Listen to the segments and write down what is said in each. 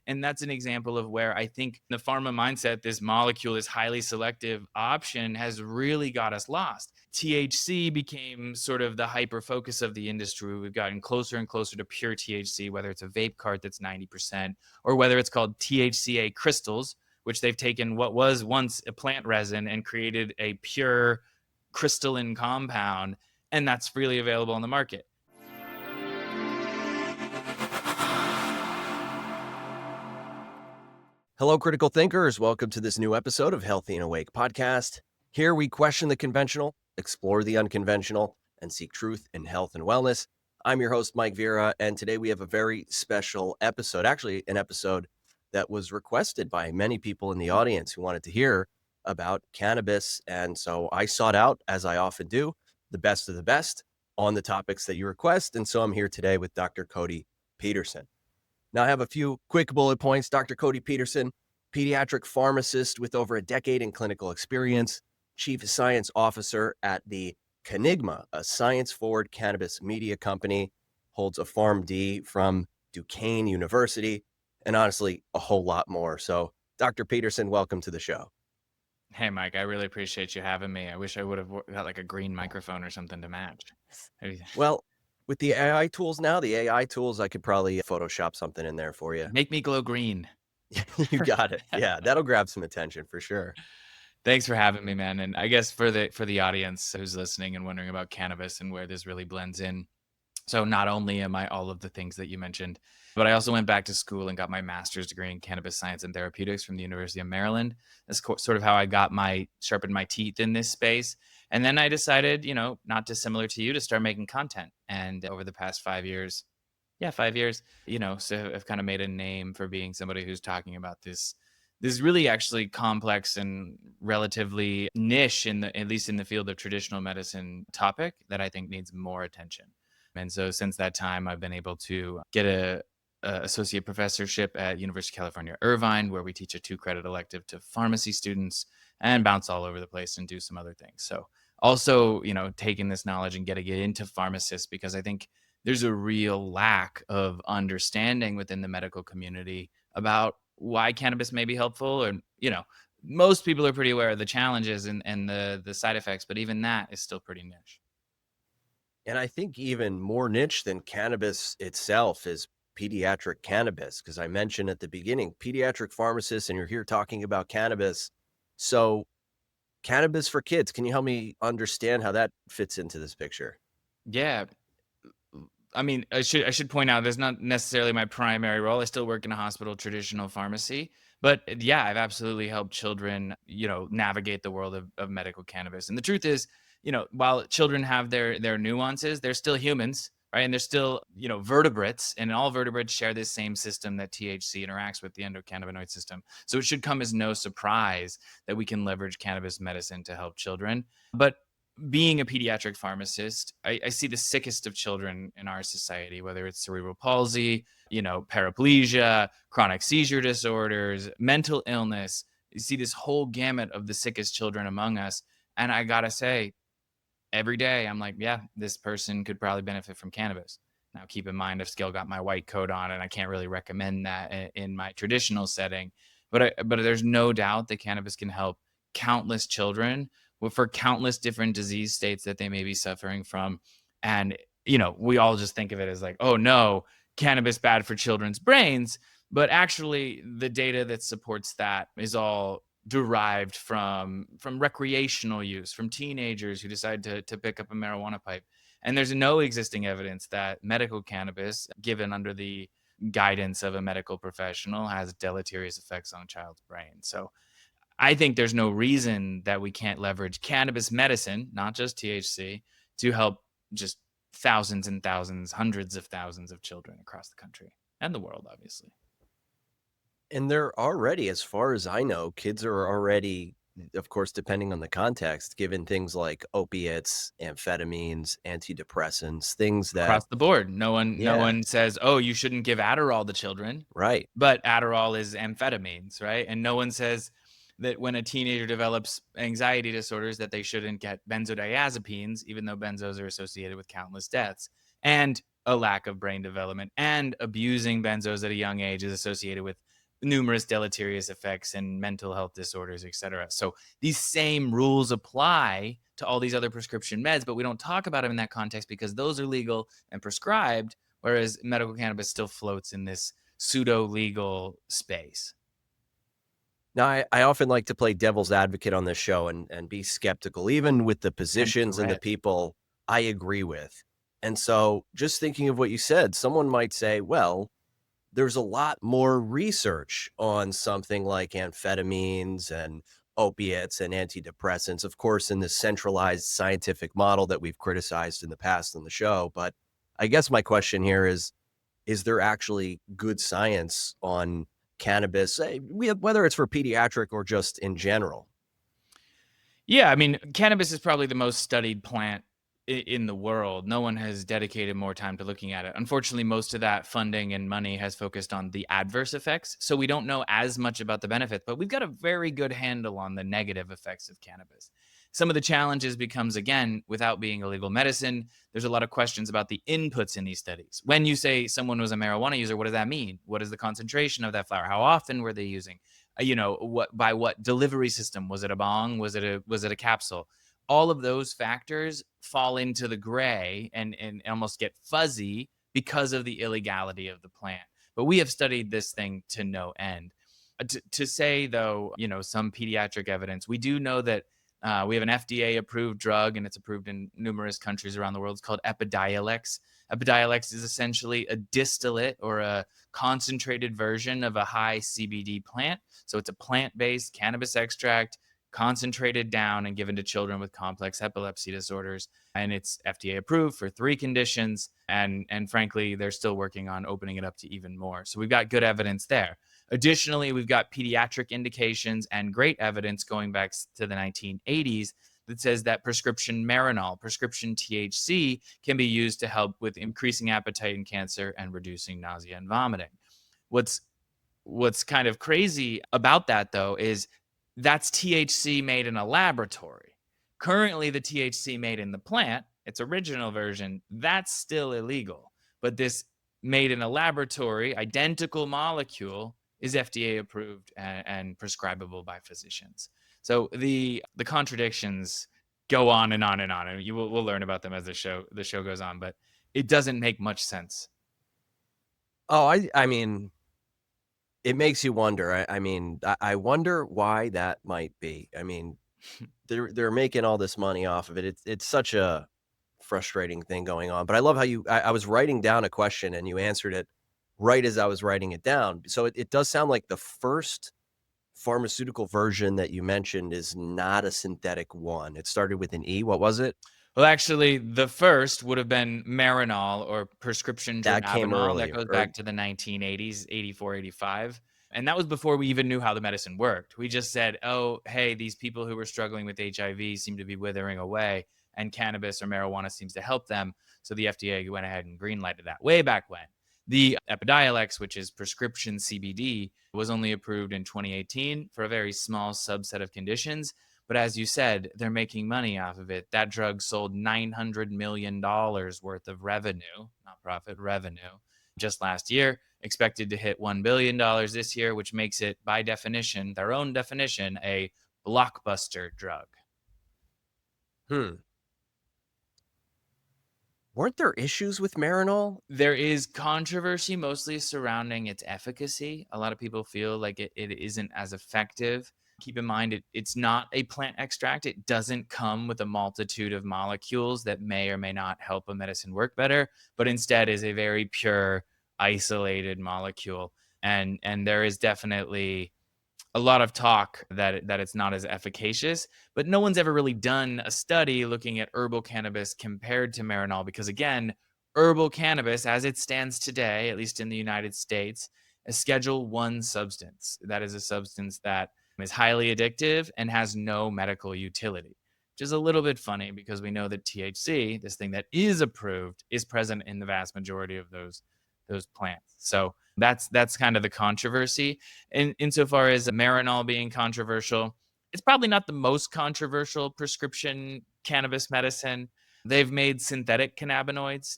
And that's an example of where I think the pharma mindset, this molecule, this highly selective option, has really got us lost. THC became sort of the hyper focus of the industry. We've gotten closer and closer to pure THC, whether it's a vape cart that's 90%, or whether it's called THCA crystals, which they've taken what was once a plant resin and created a pure crystalline compound, and that's freely available on the market. Hello, critical thinkers. Welcome to this new episode of Healthy and Awake podcast. Here we question the conventional, explore the unconventional, and seek truth in health and wellness. I'm your host, Mike Vera, and today we have a very special episode, actually an episode that was requested by many people in the audience who wanted to hear about cannabis. And so I sought out, as I often do, the best of the best on the topics that you request. And so I'm here today with Dr. Codi Peterson. Now, I have a few quick bullet points. Dr. Codi Peterson, pediatric pharmacist with over a decade in clinical experience, chief science officer at the Canigma, a science-forward cannabis media company, holds a PharmD from Duquesne University, and honestly, a whole lot more. So, Dr. Peterson, welcome to the show. Hey, Mike, I really appreciate you having me. I wish I would have got like a green microphone or something to match. Well, with the AI tools now, I could probably Photoshop something in there for you. Make me glow green. You got it. Yeah, that'll grab some attention for sure. Thanks for having me, man. And I guess for the audience who's listening and wondering about cannabis and where this really blends in. So not only am I all of the things that you mentioned, but I also went back to school and got my master's degree in cannabis science and therapeutics from the University of Maryland. That's sort of how I sharpened my teeth in this space. And then I decided, not dissimilar to you, to start making content. And over the past 5 years, so I've kind of made a name for being somebody who's talking about this really actually complex and relatively niche at least in the field of traditional medicine topic that I think needs more attention. And so since that time, I've been able to get a associate professorship at University of California, Irvine, where we teach a 2-credit elective to pharmacy students and bounce all over the place and do some other things. So also, taking this knowledge and getting it into pharmacists, because I think there's a real lack of understanding within the medical community about why cannabis may be helpful. Or, most people are pretty aware of the challenges and the side effects, but even that is still pretty niche. And I think even more niche than cannabis itself is pediatric cannabis, because I mentioned at the beginning, pediatric pharmacist, and you're here talking about cannabis. So cannabis for kids, can you help me understand how that fits into this picture? Yeah. I mean, I should point out that's not necessarily my primary role. I still work in a hospital traditional pharmacy, but yeah, I've absolutely helped children, navigate the world of medical cannabis. And the truth is, while children have their nuances, they're still humans, right? And they're still, vertebrates, and all vertebrates share this same system that THC interacts with, the endocannabinoid system. So it should come as no surprise that we can leverage cannabis medicine to help children. But being a pediatric pharmacist, I see the sickest of children in our society, whether it's cerebral palsy, paraplegia, chronic seizure disorders, mental illness. You see this whole gamut of the sickest children among us. And I gotta say, every day I'm like, yeah, this person could probably benefit from cannabis. Now, keep in mind, I've still got my white coat on, and I can't really recommend that in my traditional setting. But there's no doubt that cannabis can help countless children for countless different disease states that they may be suffering from. And, we all just think of it as like, oh no, cannabis bad for children's brains. But actually, the data that supports that is all derived from recreational use, from teenagers who decide to pick up a marijuana pipe. And there's no existing evidence that medical cannabis, given under the guidance of a medical professional, has deleterious effects on a child's brain. So I think there's no reason that we can't leverage cannabis medicine, not just THC, to help just thousands and thousands, hundreds of thousands of children across the country and the world, obviously. And they're already, as far as I know, kids are already, of course, depending on the context, given things like opiates, amphetamines, antidepressants, things that, Across the board. No yeah, one says, "Oh, you shouldn't give Adderall to children." right. But Adderall is amphetamines, right? And no one says that when a teenager develops anxiety disorders that they shouldn't get benzodiazepines, even though benzos are associated with countless deaths and a lack of brain development. And abusing benzos at a young age is associated with numerous deleterious effects and mental health disorders, etc. So these same rules apply to all these other prescription meds, but we don't talk about them in that context because those are legal and prescribed, whereas medical cannabis still floats in this pseudo legal space. Now, I often like to play devil's advocate on this show and be skeptical, even with the And positions and the threat. people I agree with. And so, just thinking of what you said, someone might say, well, there's a lot more research on something like amphetamines and opiates and antidepressants, of course, in this centralized scientific model that we've criticized in the past on the show. But I guess my question here is there actually good science on cannabis, whether it's for pediatric or just in general? Yeah, I mean, cannabis is probably the most studied plant in the world. No one has dedicated more time to looking at it. Unfortunately, most of that funding and money has focused on the adverse effects. So we don't know as much about the benefits, but we've got a very good handle on the negative effects of cannabis. Some of the challenges becomes again, without being a legal medicine, there's a lot of questions about the inputs in these studies. When you say someone was a marijuana user, what does that mean? What is the concentration of that flower? How often were they using? What by what delivery system? Was it a bong? Was it a capsule? All of those factors fall into the gray and almost get fuzzy because of the illegality of the plant. But we have studied this thing to no end. To say though, some pediatric evidence, we do know that we have an FDA approved drug and it's approved in numerous countries around the world. It's called Epidiolex. Epidiolex is essentially a distillate or a concentrated version of a high CBD plant. So it's a plant based cannabis extract concentrated down and given to children with complex epilepsy disorders. And it's FDA approved for 3 conditions. And frankly, they're still working on opening it up to even more. So we've got good evidence there. Additionally, we've got pediatric indications and great evidence going back to the 1980s that says that prescription Marinol, prescription THC can be used to help with increasing appetite in cancer and reducing nausea and vomiting. What's what's kind of crazy about that though is that's THC made in a laboratory. Currently, the THC made in the plant, its original version, that's still illegal. But this made in a laboratory, identical molecule is FDA approved and prescribable by physicians. So the contradictions go on and on and on, and we'll learn about them as the show goes on. But it doesn't make much sense. Oh, I mean, it makes you wonder. I wonder why that might be. I mean, they're making all this money off of it. It's such a frustrating thing going on. But I love how I was writing down a question and you answered it right as I was writing it down. So it does sound like the first pharmaceutical version that you mentioned is not a synthetic one. It started with an E. What was it? Well, actually, the first would have been Marinol or prescription That came dronabinol. That earlier. goes back to the 1980s, 84, 85. And that was before we even knew how the medicine worked. We just said, oh, hey, these people who were struggling with HIV seem to be withering away, and cannabis or marijuana seems to help them. So the FDA went ahead and greenlighted that way back when. The Epidiolex, which is prescription CBD, was only approved in 2018 for a very small subset of conditions. But as you said, they're making money off of it. That drug sold $900 million worth of revenue, not profit, revenue, just last year, expected to hit $1 billion this year, which makes it, by definition, their own definition, a blockbuster drug. Hmm. Weren't there issues with Marinol? There is controversy mostly surrounding its efficacy. A lot of people feel like it isn't as effective. Keep in mind, it's not a plant extract. It doesn't come with a multitude of molecules that may or may not help a medicine work better, but instead is a very pure, isolated molecule. And there is definitely a lot of talk that it's not as efficacious, but no one's ever really done a study looking at herbal cannabis compared to Marinol because again, herbal cannabis as it stands today, at least in the United States, a Schedule 1 substance. That is a substance that is highly addictive and has no medical utility. Which is a little bit funny because we know that THC, this thing that is approved, is present in the vast majority of those plants. So that's kind of the controversy. Insofar as Marinol being controversial, it's probably not the most controversial prescription cannabis medicine. They've made synthetic cannabinoids,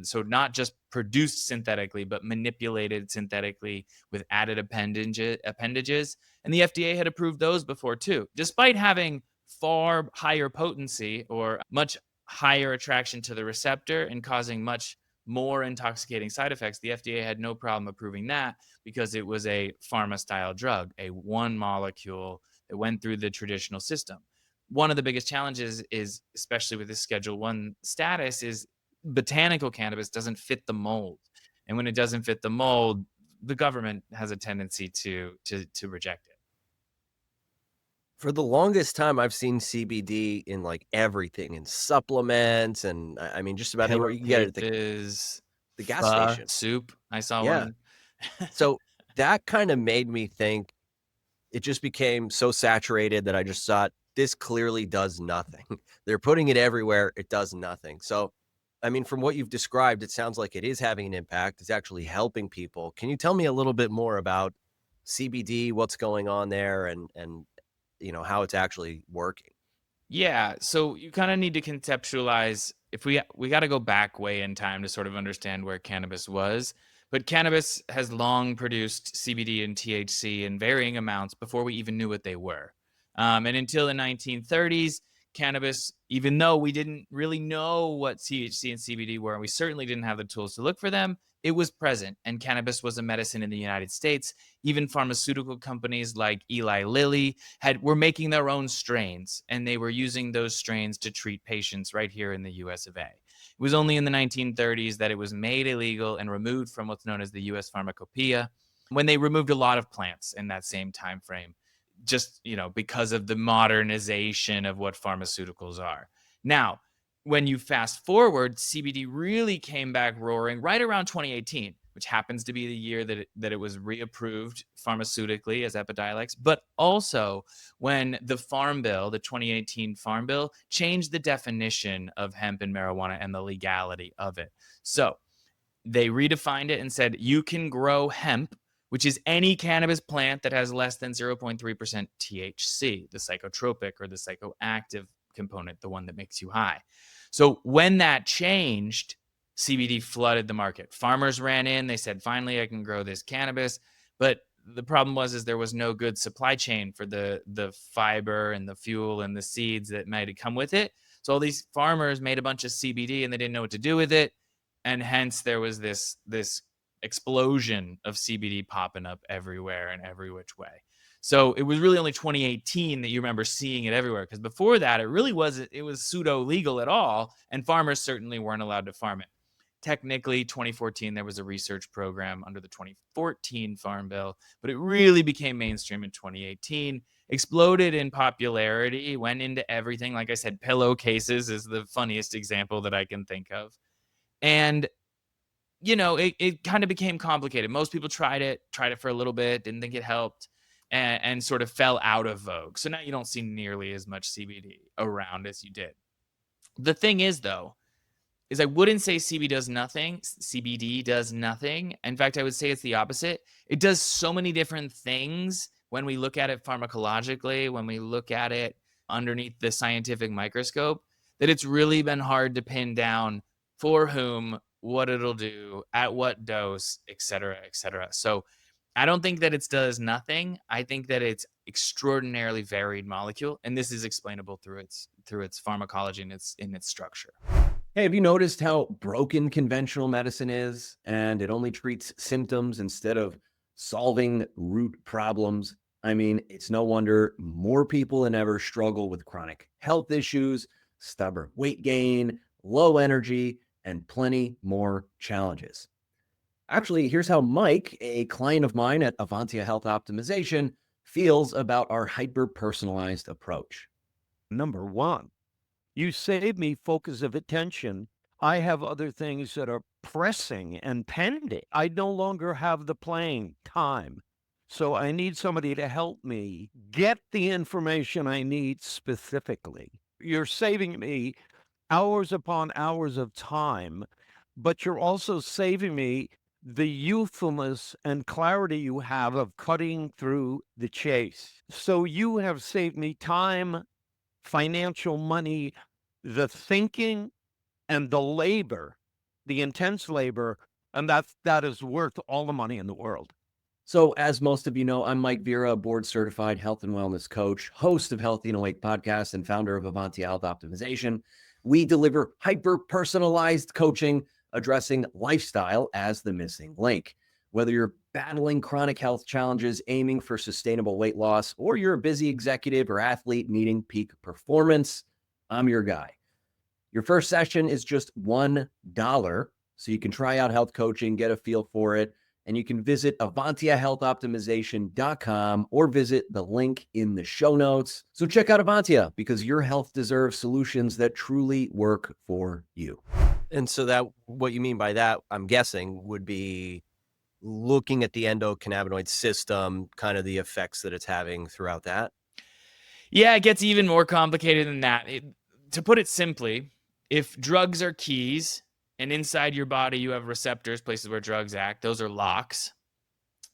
so not just produced synthetically, but manipulated synthetically with added appendages. And the FDA had approved those before too, despite having far higher potency or much higher attraction to the receptor and causing much more intoxicating side effects. The FDA had no problem approving that because it was a pharma style drug, a one molecule that went through the traditional system. One of the biggest challenges is, especially with this Schedule 1 status, is botanical cannabis doesn't fit the mold. And when it doesn't fit the mold, the government has a tendency to reject it. For the longest time, I've seen CBD in like everything, in supplements, and I mean, just about anywhere you can get it at Pillowcases, the gas pho station. soup, I saw Yeah. one. So that kind of made me think it just became so saturated that I just thought this clearly does nothing. They're putting it everywhere. It does nothing. So, I mean, from what you've described, it sounds like it is having an impact. It's actually helping people. Can you tell me a little bit more about CBD, what's going on there and how it's actually working? Yeah, so you kind of need to conceptualize if we got to go back way in time to sort of understand where cannabis was. But cannabis has long produced CBD and THC in varying amounts before we even knew what they were. And until the 1930s, cannabis, even though we didn't really know what THC and CBD were, and we certainly didn't have the tools to look for them, it was present. And cannabis was a medicine in the United States. Even pharmaceutical companies like Eli Lilly were making their own strains, and they were using those strains to treat patients right here in the US of A. It was only in the 1930s that it was made illegal and removed from what's known as the US Pharmacopoeia, when they removed a lot of plants in that same time frame, just because of the modernization of what pharmaceuticals are. Now, when you fast forward, CBD really came back roaring right around 2018, which happens to be the year that it was reapproved pharmaceutically as Epidiolex, but also when the Farm Bill, the 2018 Farm Bill, changed the definition of hemp and marijuana and the legality of it. So they redefined it and said you can grow hemp, which is any cannabis plant that has less than 0.3% THC, the psychotropic or the psychoactive component, the one that makes you high. So when that changed, CBD flooded the market. Farmers ran in, they said, finally, I can grow this cannabis. But the problem is there was no good supply chain for the fiber and the fuel and the seeds that might come with it. So all these farmers made a bunch of CBD and they didn't know what to do with it. And hence there was this explosion of CBD popping up everywhere and every which way. So it was really only 2018 that you remember seeing it everywhere, because before that it was pseudo legal at all, and farmers certainly weren't allowed to farm it. Technically, 2014 there was a research program under the 2014 Farm Bill, but it really became mainstream in 2018. Exploded in popularity, went into everything. Like I said, pillowcases is the funniest example that I can think of. And it kind of became complicated. Most people tried it for a little bit, didn't think it helped, and sort of fell out of vogue. So now you don't see nearly as much CBD around as you did. The thing is, though, is I wouldn't say CBD does nothing. In fact, I would say it's the opposite. It does so many different things when we look at it pharmacologically, when we look at it underneath the scientific microscope, that it's really been hard to pin down for whom, what it'll do, at what dose, et cetera, et cetera. So I don't think that it does nothing. I think that it's extraordinarily varied molecule, and this is explainable through its pharmacology and its structure. Hey, have you noticed how broken conventional medicine is and it only treats symptoms instead of solving root problems? I mean, it's no wonder more people than ever struggle with chronic health issues, stubborn weight gain, low energy, and plenty more challenges. Actually, here's how Mike, a client of mine at Avantia Health Optimization, feels about our hyper personalized approach. Number one, you save me focus of attention. I have other things that are pressing and pending. I no longer have the playing time. So I need somebody to help me get the information I need specifically. You're saving me hours upon hours of time, but you're also saving me the youthfulness and clarity you have of cutting through the chase. So you have saved me time, financial money, the thinking and the labor, the intense labor, and that is worth all the money in the world. So, as most of you know, I'm Mike Vera, a board-certified health and wellness coach, host of Healthy and Awake podcast, and founder of Avantia Health Optimization. We deliver hyper-personalized coaching, addressing lifestyle as the missing link. Whether you're battling chronic health challenges, aiming for sustainable weight loss, or you're a busy executive or athlete needing peak performance, I'm your guy. Your first session is just $1, so you can try out health coaching, get a feel for it, and you can visit AvantiaHealthOptimization.com or visit the link in the show notes. So check out Avantia, because your health deserves solutions that truly work for you. And so that, what you mean by that, I'm guessing, would be looking at the endocannabinoid system, kind of the effects that it's having throughout that. Yeah, it gets even more complicated than that. To put it simply, if drugs are keys and inside your body you have receptors, places where drugs act, those are locks.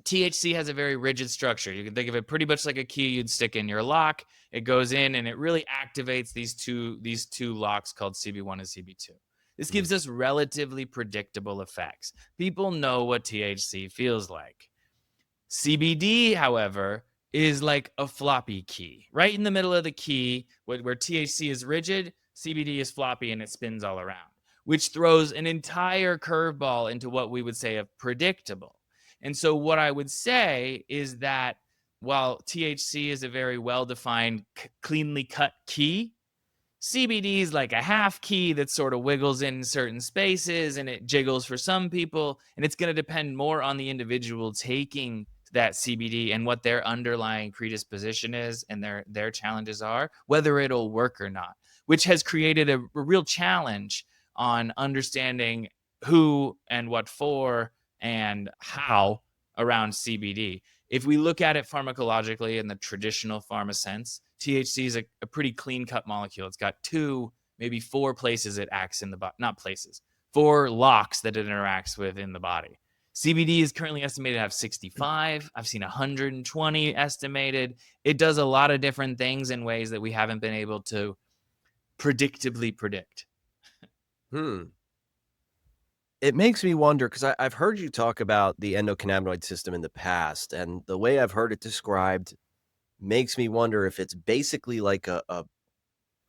THC has a very rigid structure. You can think of it pretty much like a key you'd stick in your lock. It goes in and it really activates these two locks called CB1 and CB2. This gives us relatively predictable effects. People know what THC feels like. CBD, however, is like a floppy key. Right in the middle of the key, where THC is rigid, CBD is floppy and it spins all around, which throws an entire curveball into what we would say of predictable. And so what I would say is that while THC is a very well-defined, cleanly cut key, CBD is like a half key that sort of wiggles in certain spaces and it jiggles for some people. And it's going to depend more on the individual taking that CBD and what their underlying predisposition is and their challenges are, whether it'll work or not, which has created a real challenge on understanding who and what for and how around CBD. If we look at it pharmacologically in the traditional pharma sense, THC is a pretty clean-cut molecule. It's got 2, maybe 4 places it acts in the body, not places, 4 locks that it interacts with in the body. CBD is currently estimated to have 65. I've seen 120 estimated. It does a lot of different things in ways that we haven't been able to predictably predict. It makes me wonder, because I've heard you talk about the endocannabinoid system in the past, and the way I've heard it described makes me wonder if it's basically like a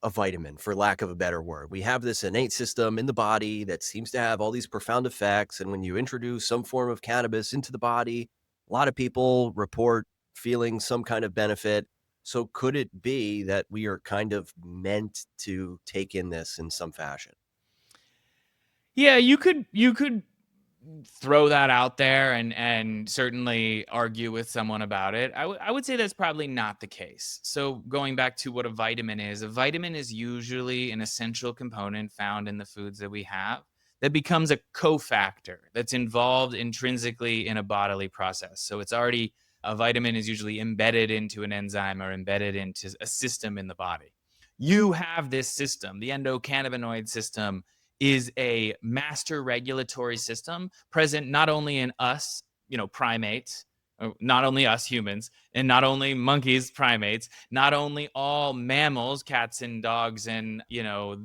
vitamin, for lack of a better word. We have this innate system in the body that seems to have all these profound effects, and when you introduce some form of cannabis into the body, a lot of people report feeling some kind of benefit. So could it be that we are kind of meant to take in this in some fashion? Yeah, you could throw that out there and certainly argue with someone about it. I would say that's probably not the case. So going back to what a vitamin is usually an essential component found in the foods that we have that becomes a cofactor that's involved intrinsically in a bodily process. So it's already, a vitamin is usually embedded into an enzyme or embedded into a system in the body. You have this system, the endocannabinoid system is a master regulatory system present not only in us, primates, not only us humans, and not only monkeys, primates, not only all mammals, cats and dogs and,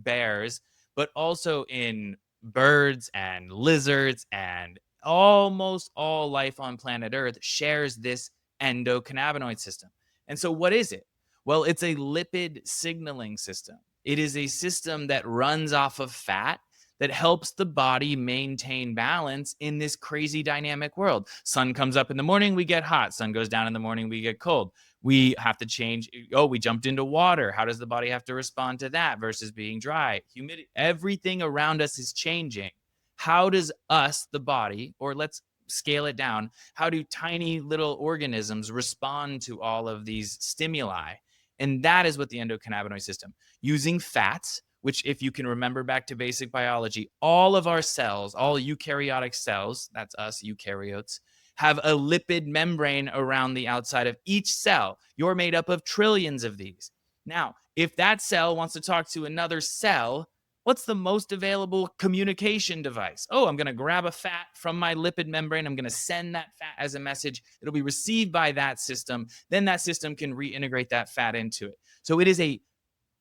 bears, but also in birds and lizards, and almost all life on planet Earth shares this endocannabinoid system. And so what is it? Well, it's a lipid signaling system. It is a system that runs off of fat that helps the body maintain balance in this crazy dynamic world. Sun comes up in the morning, we get hot. Sun goes down in the morning, we get cold. We have to change. Oh, we jumped into water. How does the body have to respond to that versus being dry? Humidity, everything around us is changing. How does us, the body, or let's scale it down, how do tiny little organisms respond to all of these stimuli? And that is what the endocannabinoid system, using fats, which if you can remember back to basic biology, all of our cells, all eukaryotic cells, that's us eukaryotes, have a lipid membrane around the outside of each cell. You're made up of trillions of these. Now, if that cell wants to talk to another cell, what's the most available communication device? Oh, I'm going to grab a fat from my lipid membrane. I'm going to send that fat as a message. It'll be received by that system. Then that system can reintegrate that fat into it. So it is a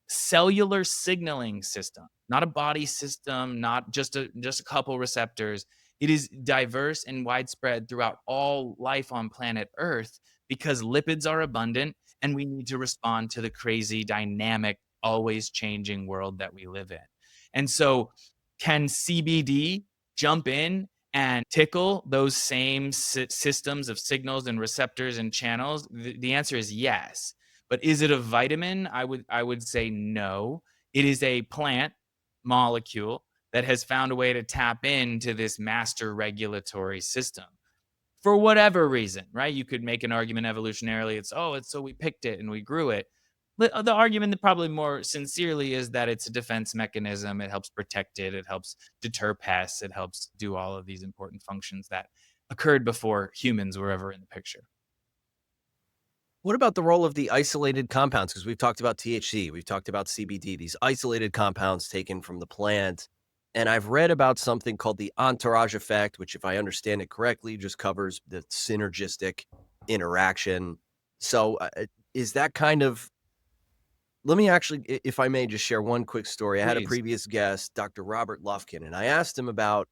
cellular signaling system. not a body system, not just a couple receptors. It is diverse and widespread throughout all life on planet Earth because lipids are abundant and we need to respond to the crazy, dynamic, always changing world that we live in. And so, can CBD jump in and tickle those same systems of signals and receptors and channels? The answer is yes. But is it a vitamin? I would say no. It is a plant molecule that has found a way to tap into this master regulatory system for whatever reason, right? You could make an argument evolutionarily. It's so we picked it and we grew it. The argument that probably more sincerely is that it's a defense mechanism. It helps protect it. It helps deter pests. It helps do all of these important functions that occurred before humans were ever in the picture. What about the role of the isolated compounds? Because we've talked about THC, we've talked about CBD, these isolated compounds taken from the plant. And I've read about something called the entourage effect, which, if I understand it correctly, just covers the synergistic interaction. So, is that kind of, let me actually, if I may, just share one quick story. I had a Please. previous guest, Dr. Robert Lufkin, and I asked him about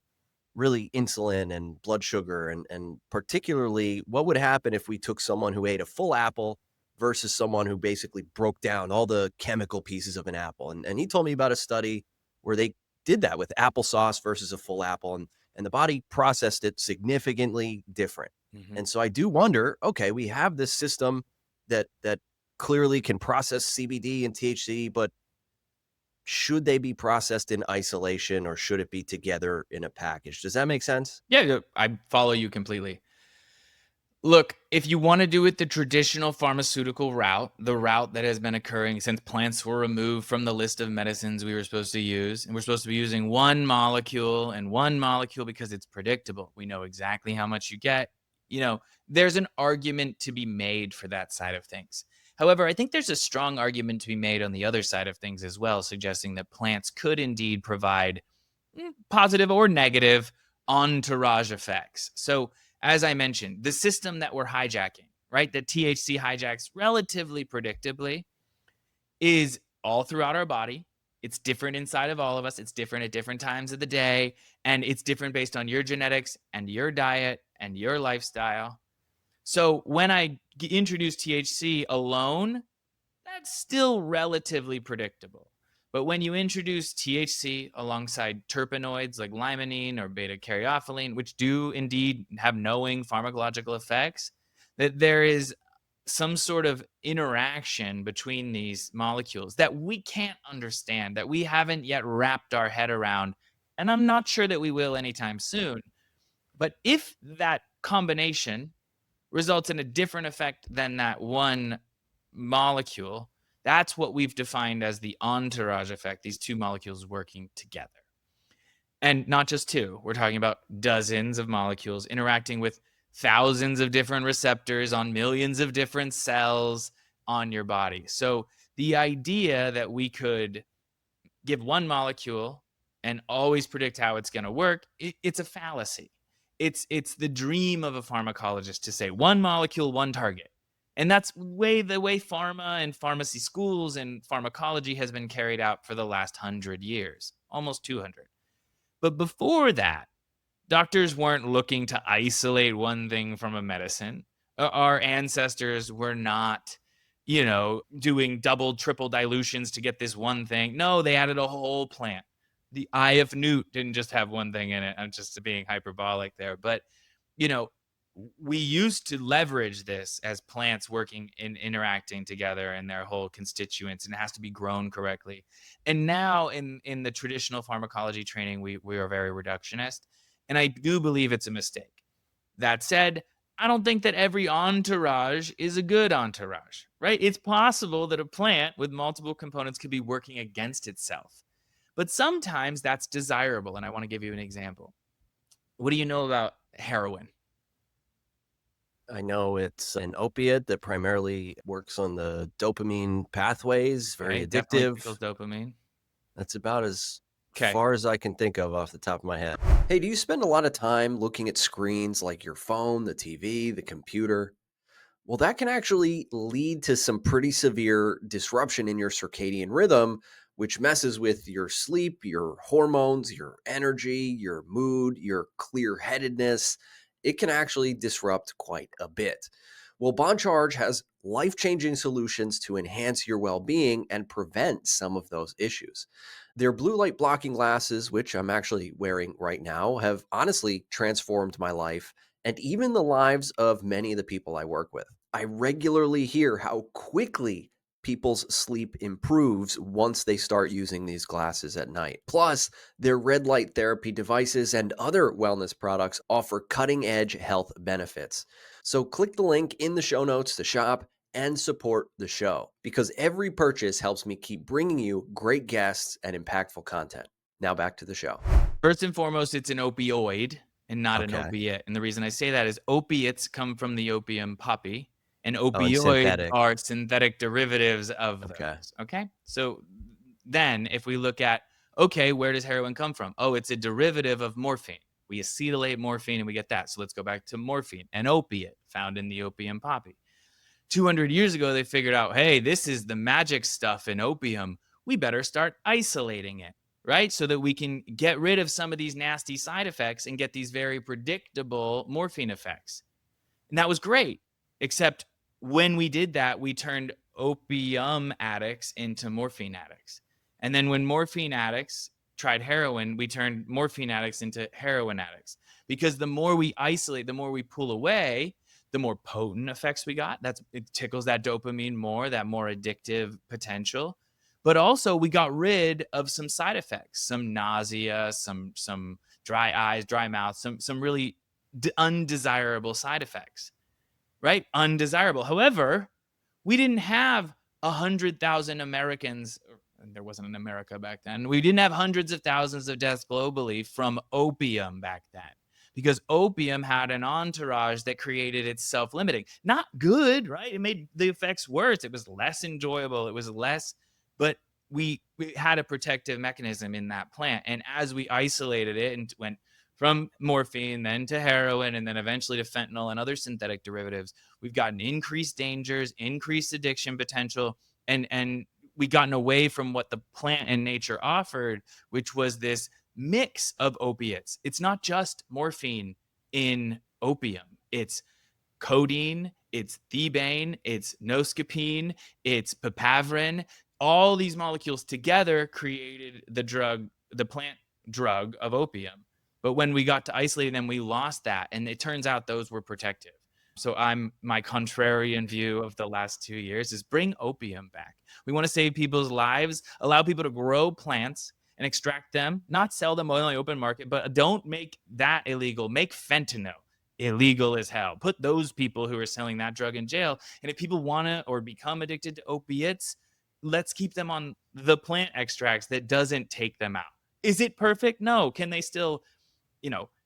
really insulin and blood sugar and particularly what would happen if we took someone who ate a full apple versus someone who basically broke down all the chemical pieces of an apple. And he told me about a study where they did that with applesauce versus a full apple, and the body processed it significantly different. Mhm. And so I do wonder, okay, we have this system that clearly can process CBD and THC, but should they be processed in isolation or should it be together in a package? Does that make sense? Yeah, I follow you completely. Look, if you want to do it the traditional pharmaceutical route, the route that has been occurring since plants were removed from the list of medicines we were supposed to use, and we're supposed to be using one molecule and one molecule because it's predictable. We know exactly how much you get. There's an argument to be made for that side of things. However, I think there's a strong argument to be made on the other side of things as well, suggesting that plants could indeed provide positive or negative entourage effects. So, as I mentioned, the system that we're hijacking, right, that THC hijacks relatively predictably, is all throughout our body. It's different inside of all of us. It's different at different times of the day. And it's different based on your genetics and your diet and your lifestyle. So when I introduce THC alone, that's still relatively predictable. But when you introduce THC alongside terpenoids like limonene or beta caryophyllene, which do indeed have knowing pharmacological effects, that there is some sort of interaction between these molecules that we can't understand, that we haven't yet wrapped our head around. And I'm not sure that we will anytime soon. But if that combination results in a different effect than that one molecule, that's what we've defined as the entourage effect, these two molecules working together. And not just two, we're talking about dozens of molecules interacting with thousands of different receptors on millions of different cells on your body. So the idea that we could give one molecule and always predict how it's going to work, it's a fallacy. It's the dream of a pharmacologist to say one molecule, one target. And that's the way pharma and pharmacy schools and pharmacology has been carried out for the last 100 years, almost 200. But before that, doctors weren't looking to isolate one thing from a medicine. Our ancestors were not, doing double, triple dilutions to get this one thing. No, they added a whole plant. The eye of newt didn't just have one thing in it. I'm just being hyperbolic there. But, you know, we used to leverage this as plants working and interacting together and their whole constituents, and it has to be grown correctly. And now in the traditional pharmacology training, we are very reductionist. And I do believe it's a mistake. That said, I don't think that every entourage is a good entourage, right? It's possible that a plant with multiple components could be working against itself. But sometimes that's desirable. And I want to give you an example. What do you know about heroin? I know it's an opiate that primarily works on the dopamine pathways, very Okay, definitely addictive. tickles dopamine. That's about as Okay. far as I can think of off the top of my head. Hey, do you spend a lot of time looking at screens like your phone, the TV, the computer? Well, that can actually lead to some pretty severe disruption in your circadian rhythm, which messes with your sleep, your hormones, your energy, your mood, your clear-headedness. It can actually disrupt quite a bit. Well, Boncharge has life-changing solutions to enhance your well-being and prevent some of those issues. Their blue light blocking glasses, which I'm actually wearing right now, have honestly transformed my life and even the lives of many of the people I work with. I regularly hear how quickly people's sleep improves once they start using these glasses at night. Plus, their red light therapy devices and other wellness products offer cutting-edge health benefits. So click the link in the show notes to shop and support the show, because every purchase helps me keep bringing you great guests and impactful content. Now back to the show. First and foremost, it's an opioid and not an Okay. opiate. And the reason I say that is opiates come from the opium poppy, and Oh, and opioids synthetic. are synthetic derivatives of Okay. those. Okay. So then if we look at, okay, where does heroin come from? Oh, it's a derivative of morphine. We acetylate morphine and we get that. So let's go back to morphine, an opiate found in the opium poppy. 200 years ago, they figured out, hey, this is the magic stuff in opium. We better start isolating it, right? So that we can get rid of some of these nasty side effects and get these very predictable morphine effects. And that was great, except when we did that, we turned opium addicts into morphine addicts. And then when morphine addicts tried heroin, we turned morphine addicts into heroin addicts. Because the more we isolate, the more we pull away, the more potent effects we got. It tickles that dopamine more, that more addictive potential. But also we got rid of some side effects, some nausea, some dry eyes, dry mouth, some really undesirable side effects, right? Undesirable. However, we didn't have 100,000 Americans, and there wasn't an America back then. We didn't have hundreds of thousands of deaths globally from opium back then, because opium had an entourage that created it self-limiting. Not good, right? It made the effects worse. It was less enjoyable. It was less, but we had a protective mechanism in that plant. And as we isolated it and went from morphine, then to heroin, and then eventually to fentanyl and other synthetic derivatives, we've gotten increased dangers, increased addiction potential, and we've gotten away from what the plant and nature offered, which was this mix of opiates. It's not just morphine in opium. It's codeine, it's thebaine, it's noscapine, it's papaverin. All these molecules together created the drug, the plant drug of opium. But when we got to isolate them, we lost that. And it turns out those were protective. So my contrarian view of the last 2 years is bring opium back. We want to save people's lives, allow people to grow plants and extract them, not sell them on the open market, but don't make that illegal. Make fentanyl illegal as hell. Put those people who are selling that drug in jail. And if people want to or become addicted to opiates, let's keep them on the plant extracts that doesn't take them out. Is it perfect? No. Can they still,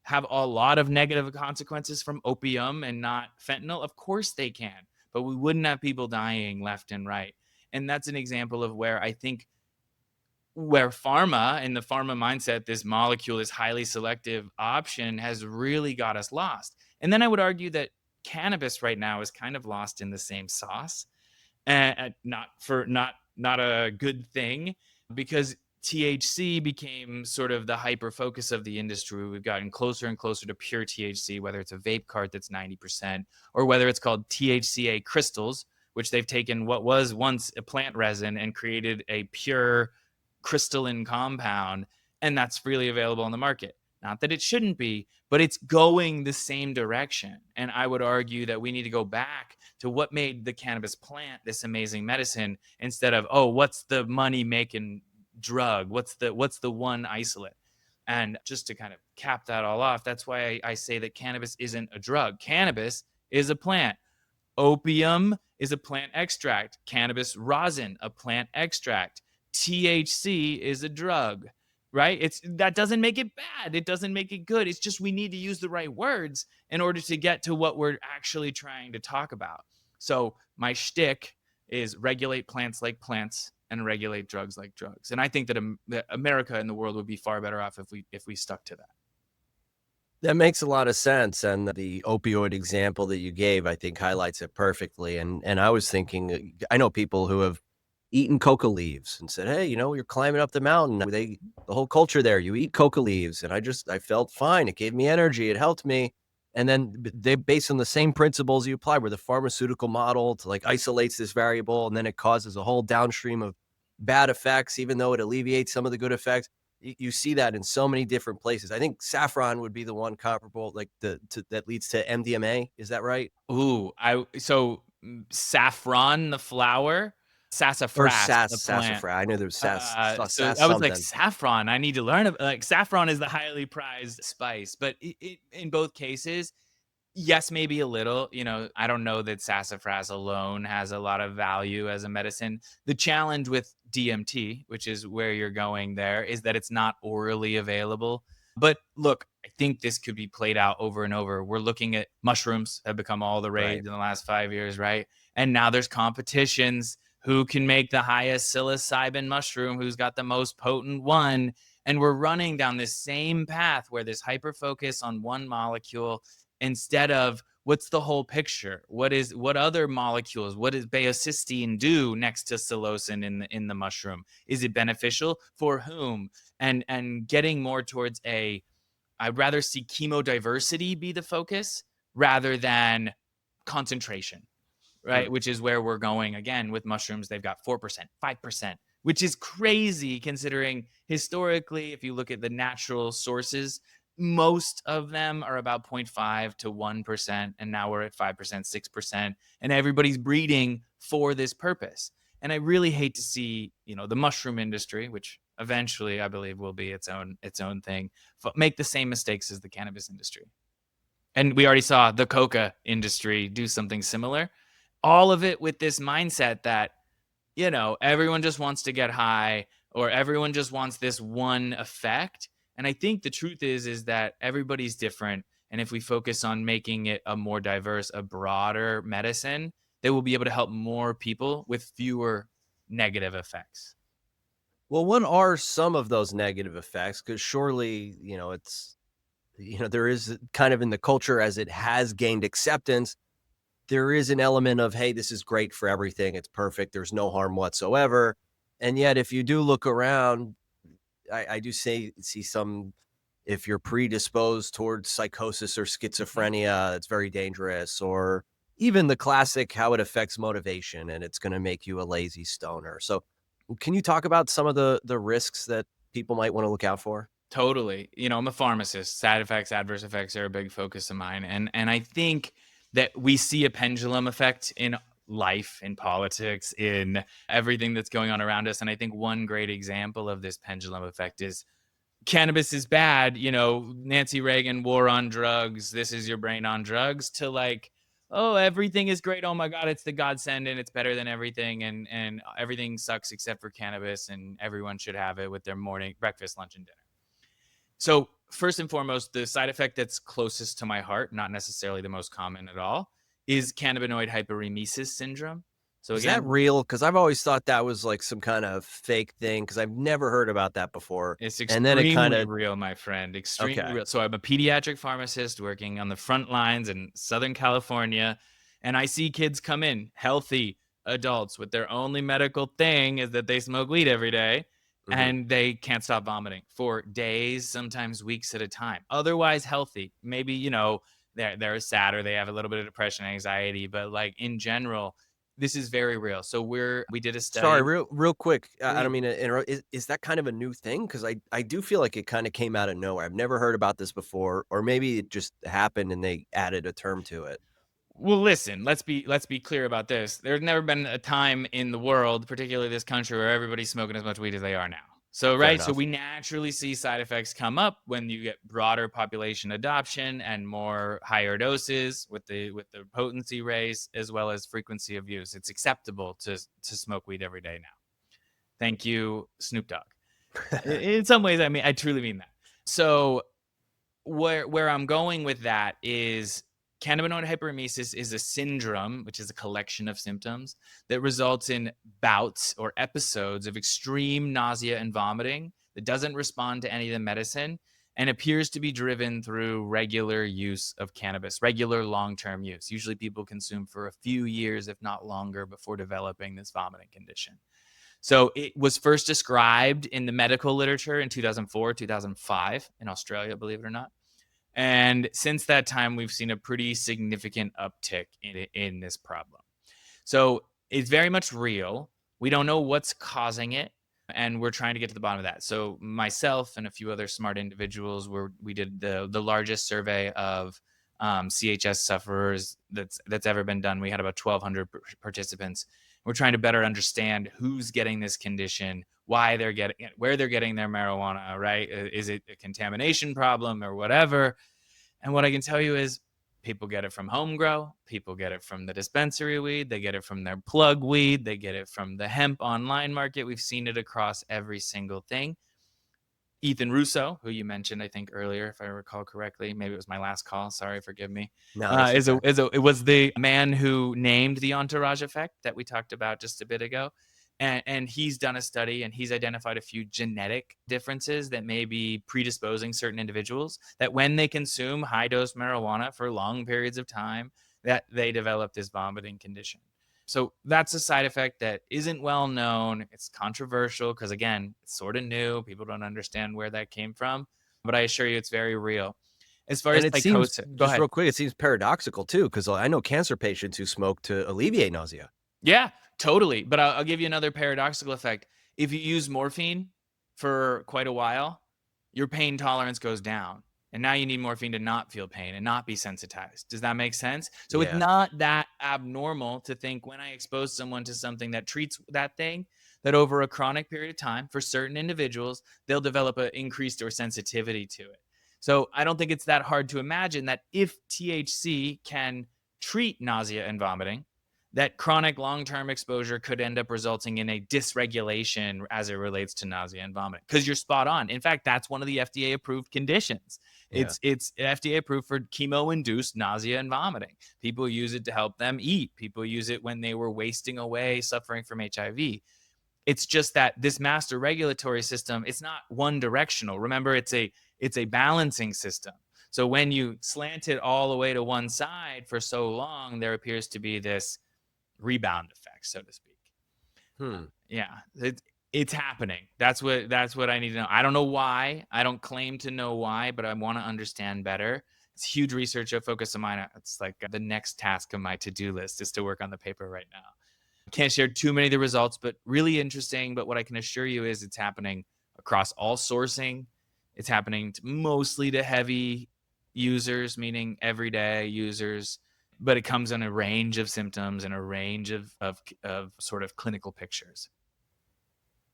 have a lot of negative consequences from opium and not fentanyl? Of course they can, but we wouldn't have people dying left and right. And that's an example of where I think where pharma and the pharma mindset, this molecule, this highly selective option has really got us lost. And then I would argue that cannabis right now is kind of lost in the same sauce, and not a good thing, because THC became sort of the hyper focus of the industry. We've gotten closer and closer to pure THC, whether it's a vape cart that's 90%, or whether it's called THCA crystals, which they've taken what was once a plant resin and created a pure crystalline compound, and that's freely available on the market. Not that it shouldn't be, but it's going the same direction. And I would argue that we need to go back to what made the cannabis plant this amazing medicine, instead of, oh, what's the money making drug? What's the one isolate? And just to kind of cap that all off, that's why I say that cannabis isn't a drug. Cannabis is a plant. Opium is a plant extract. Cannabis rosin, a plant extract. THC is a drug, right? That doesn't make it bad. It doesn't make it good. It's just we need to use the right words in order to get to what we're actually trying to talk about. So my shtick is regulate plants like plants and regulate drugs like drugs. And I think that America and the world would be far better off if we stuck to that. That makes a lot of sense, and the opioid example that you gave, I think, highlights it perfectly. And I was thinking, I know people who have eating coca leaves and said, hey, you're climbing up the mountain. The whole culture there, you eat coca leaves. And I felt fine. It gave me energy. It helped me. And then they, based on the same principles you apply, where the pharmaceutical model to like isolates this variable, and then it causes a whole downstream of bad effects, even though it alleviates some of the good effects. You see that in so many different places. I think saffron would be the one comparable, like that leads to MDMA. Is that right? Ooh, saffron, the flower, Or sassafras, the plant. sassafras. I know there's So sass I was like, something. saffron. I need to learn. Like saffron is the highly prized spice, but in both cases, yes, maybe a little. I don't know that sassafras alone has a lot of value as a medicine. The challenge with DMT, which is where you're going there, is that it's not orally available. But look, I think this could be played out over and over. We're looking at mushrooms have become all the rage Right. in the last 5 years, right? And now there's competitions. Who can make the highest psilocybin mushroom? Who's got the most potent one? And we're running down this same path where there's hyper focus on one molecule instead of what's the whole picture. What other molecules, what does baeocystin do next to psilocin in the mushroom? Is it beneficial for whom? And getting more towards I'd rather see chemodiversity be the focus rather than concentration, right? Which is where we're going again with mushrooms. They've got 4%, 5%, which is crazy considering historically, if you look at the natural sources, most of them are about 0.5 to 1%. And now we're at 5%, 6%. And everybody's breeding for this purpose. And I really hate to see, the mushroom industry, which eventually I believe will be its own thing, make the same mistakes as the cannabis industry. And we already saw the coca industry do something similar. All of it with this mindset that, everyone just wants to get high or everyone just wants this one effect. And I think the truth is that everybody's different. And if we focus on making it a more diverse, a broader medicine, they will be able to help more people with fewer negative effects. Well, what are some of those negative effects? Because surely, there is kind of in the culture as it has gained acceptance, there is an element of, hey, this is great for everything. It's perfect. There's no harm whatsoever. And yet, if you do look around, I do see some, if you're predisposed towards psychosis or schizophrenia, it's very dangerous. Or even the classic, how it affects motivation and it's going to make you a lazy stoner. So can you talk about some of the risks that people might want to look out for? Totally. I'm a pharmacist. Side effects, adverse effects are a big focus of mine. And I think that we see a pendulum effect in life, in politics, in everything that's going on around us. And I think one great example of this pendulum effect is cannabis is bad, Nancy Reagan, war on drugs, this is your brain on drugs, to like, oh, everything is great. Oh my God, it's the godsend and it's better than everything. And everything sucks except for cannabis and everyone should have it with their morning breakfast, lunch, and dinner. So first and foremost, the side effect that's closest to my heart, not necessarily the most common at all, is cannabinoid hyperemesis syndrome. So Is that again, real? Because I've always thought that was like some kind of fake thing because I've never heard about that before. it's And then it kind extremely of, real, my friend, extremely okay. real. So I'm a pediatric pharmacist working on the front lines in Southern California, and I see kids come in, healthy adults, with their only medical thing is that they smoke weed every day, Mhm. and they can't stop vomiting for days, sometimes weeks at a time. Otherwise healthy. Maybe, they're sad or they have a little bit of depression, anxiety, but like in general, this is very real. So we did a Sorry, study. real quick. I don't Please. mean to interrupt. Is that kind of a new thing? Because I do feel like it kind of came out of nowhere. I've never heard about this before, or maybe it just happened and they added a term to it. Well, listen, let's be clear about this. There's never been a time in the world, particularly this country, where everybody's smoking as much weed as they are now. So, Fair right, so enough. we naturally see side effects come up when you get broader population adoption and more higher doses with the potency raise as well as frequency of use. It's acceptable to smoke weed every day now. Thank you, Snoop Dogg. In some ways, I truly mean that. So where I'm going with that is cannabinoid hyperemesis is a syndrome, which is a collection of symptoms that results in bouts or episodes of extreme nausea and vomiting that doesn't respond to any of the medicine and appears to be driven through regular use of cannabis, regular long-term use. Usually people consume for a few years, if not longer, before developing this vomiting condition. So it was first described in the medical literature in 2004, 2005 in Australia, believe it or not. And since that time, we've seen a pretty significant uptick in this problem. So it's very much real. We don't know what's causing it, and we're trying to get to the bottom of that. So myself and a few other smart individuals, we did the largest survey of CHS sufferers that's ever been done. We had about 1,200 participants. We're trying to better understand who's getting this condition, why they're getting it, where they're getting their marijuana, right? Is it a contamination problem or whatever? And what I can tell you is people get it from home grow, people get it from the dispensary weed, they get it from their plug weed, they get it from the hemp online market. We've seen it across every single thing. Ethan Russo, who you mentioned, I think earlier, if I recall correctly, maybe it was my last call. Sorry, forgive me. No, that's okay. It was the man who named the Entourage effect that we talked about just a bit ago. And he's done a study and he's identified a few genetic differences that may be predisposing certain individuals that when they consume high dose marijuana for long periods of time, that they develop this vomiting condition. So that's a side effect that isn't well known. It's controversial because, again, it's sort of new. People don't understand where that came from. But I assure you it's very real. As far And as it seems, psychosis, go just ahead. real quick, it seems paradoxical too, because I know cancer patients who smoke to alleviate nausea. Yeah, totally. But I'll give you another paradoxical effect. If you use morphine for quite a while, your pain tolerance goes down. And now you need morphine to not feel pain and not be sensitized. Does that make sense? So it's Yeah. not that abnormal to think when I expose someone to something that treats that thing, that over a chronic period of time, for certain individuals, they'll develop an increased or sensitivity to it. So I don't think it's that hard to imagine that if THC can treat nausea and vomiting, that chronic long-term exposure could end up resulting in a dysregulation as it relates to nausea and vomiting. Because you're spot on. In fact, that's one of the FDA-approved conditions. Yeah. It's FDA approved for chemo-induced nausea and vomiting. People use it to help them eat. People use it when they were wasting away suffering from HIV. It's just that this master regulatory system, it's not one directional. Remember, it's a balancing system. So when you slant it all the way to one side for so long, there appears to be this rebound effect, so to speak. Yeah, it's happening. That's what I need to know. I don't know why. I don't claim to know why, but I want to understand better. It's huge research focus of mine. It's like the next task of my to-do list is to work on the paper right now. I can't share too many of the results, but really interesting. But what I can assure you is it's happening across all sourcing. It's happening mostly to heavy users, meaning everyday users, but it comes in a range of symptoms and a range of sort of clinical pictures.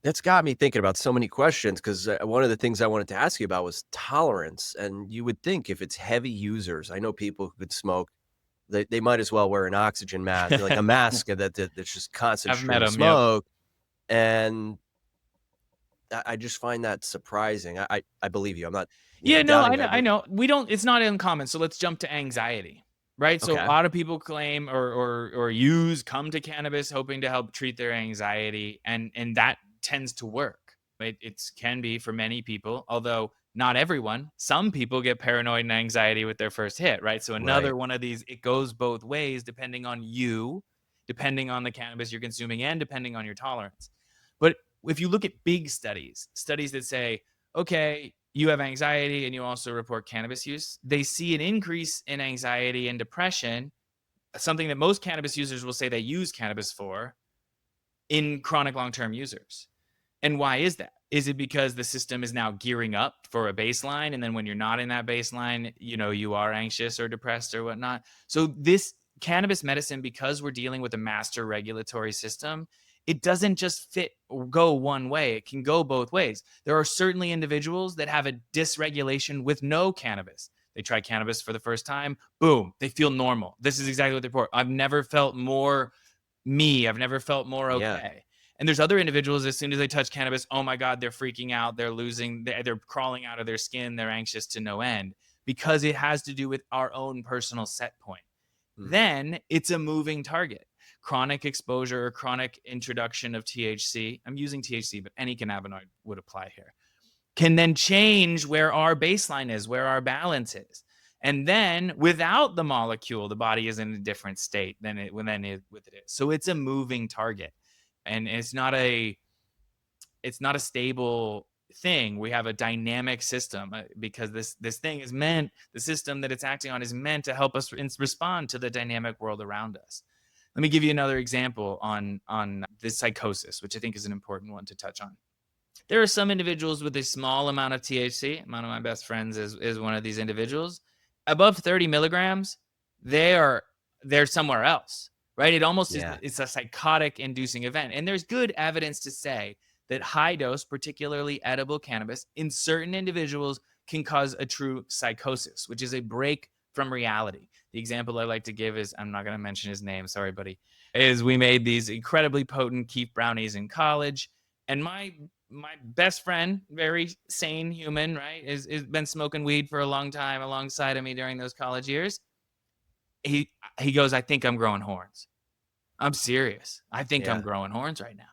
That's got me thinking about so many questions because one of the things I wanted to ask you about was tolerance. And you would think if it's heavy users, I know people who could smoke, they might as well wear an oxygen mask, like a mask that's just constant I've met stream of them. Yep. smoke. And I just find that surprising. I believe you. I'm not Yeah, no, doubting that. I know. We don't. It's not uncommon. So let's jump to anxiety, right? So a Okay. lot of people claim or come to cannabis hoping to help treat their anxiety, and that tends to work. It can be for many people, although not everyone. Some people get paranoid and anxiety with their first hit, right? So another Right. one of these, it goes both ways depending on you, depending on the cannabis you're consuming, and depending on your tolerance. But if you look at big studies that say, okay, you have anxiety and you also report cannabis use, they see an increase in anxiety and depression, something that most cannabis users will say they use cannabis for, in chronic long-term users. And why is that? Is it because the system is now gearing up for a baseline? And then when you're not in that baseline, you are anxious or depressed or whatnot. So this cannabis medicine, because we're dealing with a master regulatory system, it doesn't just go one way. It can go both ways. There are certainly individuals that have a dysregulation with no cannabis. They try cannabis for the first time, boom, they feel normal. This is exactly what they report. I've never felt more me. I've never felt more okay. Yeah. And there's other individuals, as soon as they touch cannabis, oh my God, they're freaking out. They're crawling out of their skin. They're anxious to no end because it has to do with our own personal set point. Then it's a moving target. Chronic exposure or chronic introduction of THC, I'm using THC, but any cannabinoid would apply here, can then change where our baseline is, where our balance is. And then without the molecule, the body is in a different state than with it is. So it's a moving target. And it's not a it's not a stable thing. We have a dynamic system because this thing is meant, the system that it's acting on is meant to help us respond to the dynamic world around us. Let me give you another example on this psychosis, which I think is an important one to touch on. There are some individuals with a small amount of THC. One of my best friends is one of these individuals. Above 30 milligrams, they're somewhere else, right? It almost is, Yeah. it's a psychotic inducing event. And there's good evidence to say that high dose, particularly edible cannabis, in certain individuals can cause a true psychosis, which is a break from reality. The example I like to give is, I'm not going to mention his name, sorry, buddy, is we made these incredibly potent Keef brownies in college. And my best friend, very sane human, right, is been smoking weed for a long time alongside of me during those college years. He goes, I think I'm growing horns. I'm serious. I think I'm Yeah. growing horns right now.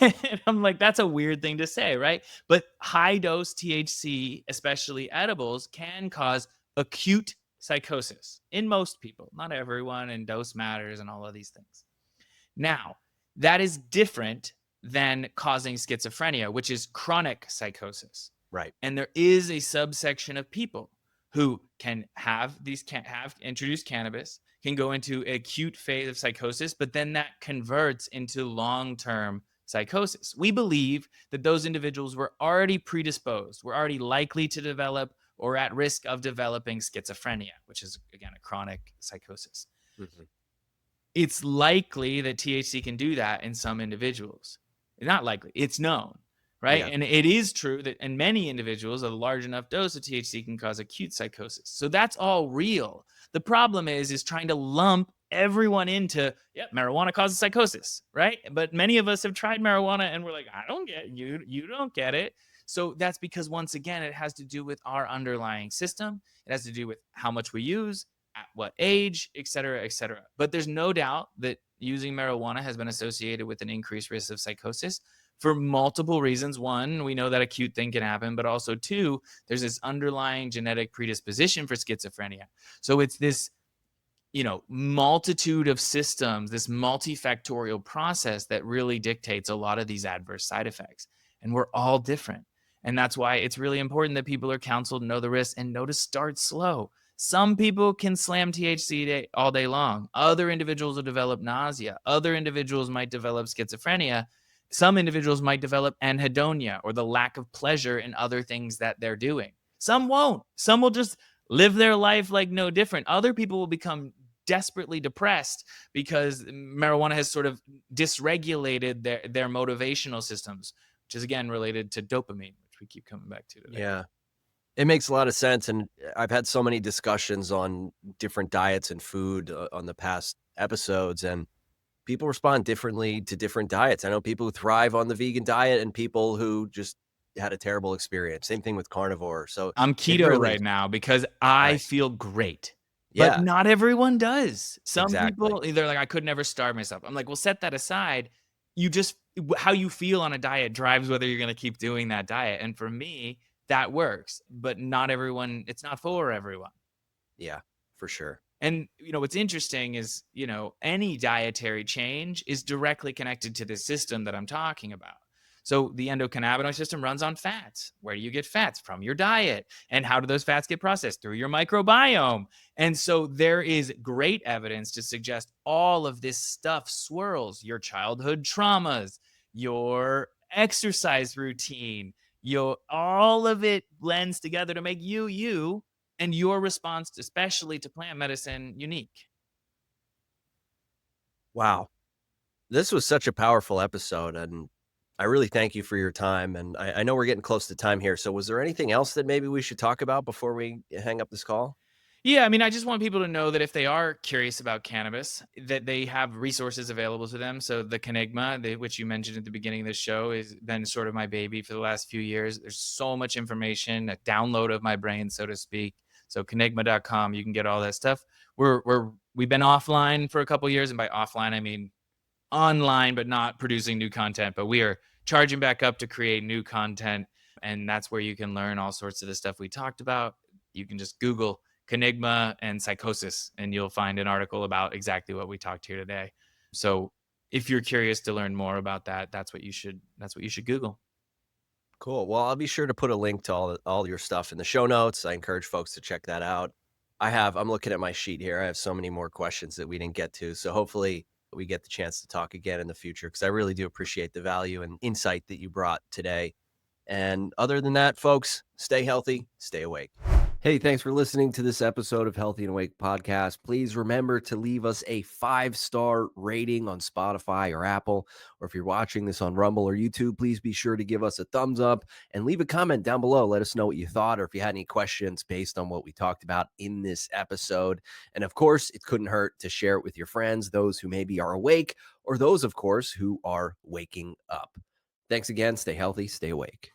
And I'm like, that's a weird thing to say, right? But high dose THC, especially edibles, can cause acute psychosis in most people, not everyone, and dose matters and all of these things. Now, that is different than causing schizophrenia, which is chronic psychosis. Right. And there is a subsection of people who can have introduced cannabis, can go into an acute phase of psychosis, but then that converts into long-term psychosis. We believe that those individuals were already predisposed, were already likely to develop or at risk of developing schizophrenia, which is, again, a chronic psychosis. Mm-hmm. It's likely that THC can do that in some individuals. Not likely, it's known, right? Yeah. And it is true that in many individuals, a large enough dose of THC can cause acute psychosis. So that's all real. The problem is trying to lump everyone into, marijuana causes psychosis, right? But many of us have tried marijuana and we're like, I don't get you. You don't get it. So that's because, once again, it has to do with our underlying system. It has to do with how much we use, at what age, et cetera, et cetera. But there's no doubt that using marijuana has been associated with an increased risk of psychosis for multiple reasons. One, we know that acute thing can happen, but also two, there's this underlying genetic predisposition for schizophrenia. So it's this, multitude of systems, this multifactorial process that really dictates a lot of these adverse side effects. And we're all different. And that's why it's really important that people are counseled, know the risks, and know to start slow. Some people can slam THC all day long. Other individuals will develop nausea. Other individuals might develop schizophrenia. Some individuals might develop anhedonia, or the lack of pleasure in other things that they're doing. Some won't. Some will just live their life like no different. Other people will become desperately depressed because marijuana has sort of dysregulated their motivational systems, which is, again, related to dopamine, which we keep coming back to today. Yeah. It makes a lot of sense, and I've had so many discussions on different diets and food on the past episodes, and people respond differently to different diets. I know people who thrive on the vegan diet and people who just had a terrible experience. Same thing with carnivore. So I'm it keto really right now because I nice. feel great. But Yeah, not everyone does. Some exactly. people, they're like, I could never starve myself. I'm like, well, set that aside. How you feel on a diet drives whether you're going to keep doing that diet. And for me, that works. But not everyone, it's not for everyone. Yeah, for sure. And, what's interesting is, any dietary change is directly connected to this system that I'm talking about. So the endocannabinoid system runs on fats. Where do you get fats? From your diet. And how do those fats get processed? Through your microbiome. And so there is great evidence to suggest all of this stuff swirls your childhood traumas, your exercise routine, all of it blends together to make you, and your response, especially to plant medicine, unique. Wow. This was such a powerful episode, and I really thank you for your time. And I know we're getting close to time here. So was there anything else that maybe we should talk about before we hang up this call? Yeah, I mean, I just want people to know that if they are curious about cannabis, that they have resources available to them. So the Kenigma, which you mentioned at the beginning of the show, has been sort of my baby for the last few years. There's so much information, a download of my brain, so to speak. So Kenigma.com, you can get all that stuff. We've been offline for a couple of years, and by offline I mean online, but not producing new content. But we are charging back up to create new content, and that's where you can learn all sorts of the stuff we talked about. You can just Google Kenigma and psychosis, and you'll find an article about exactly what we talked here today. So if you're curious to learn more about that, that's what you should Google. Cool. Well, I'll be sure to put a link to all your stuff in the show notes. I encourage folks to check that out. I'm looking at my sheet here. I have so many more questions that we didn't get to. So hopefully we get the chance to talk again in the future, because I really do appreciate the value and insight that you brought today. And other than that, folks, stay healthy, stay awake. Hey, thanks for listening to this episode of Healthy and Awake podcast. Please remember to leave us a 5-star rating on Spotify or Apple, or if you're watching this on Rumble or YouTube, please be sure to give us a thumbs up and leave a comment down below. Let us know what you thought, or if you had any questions based on what we talked about in this episode. And of course, it couldn't hurt to share it with your friends, those who maybe are awake, or those, of course, who are waking up. Thanks again. Stay healthy, stay awake.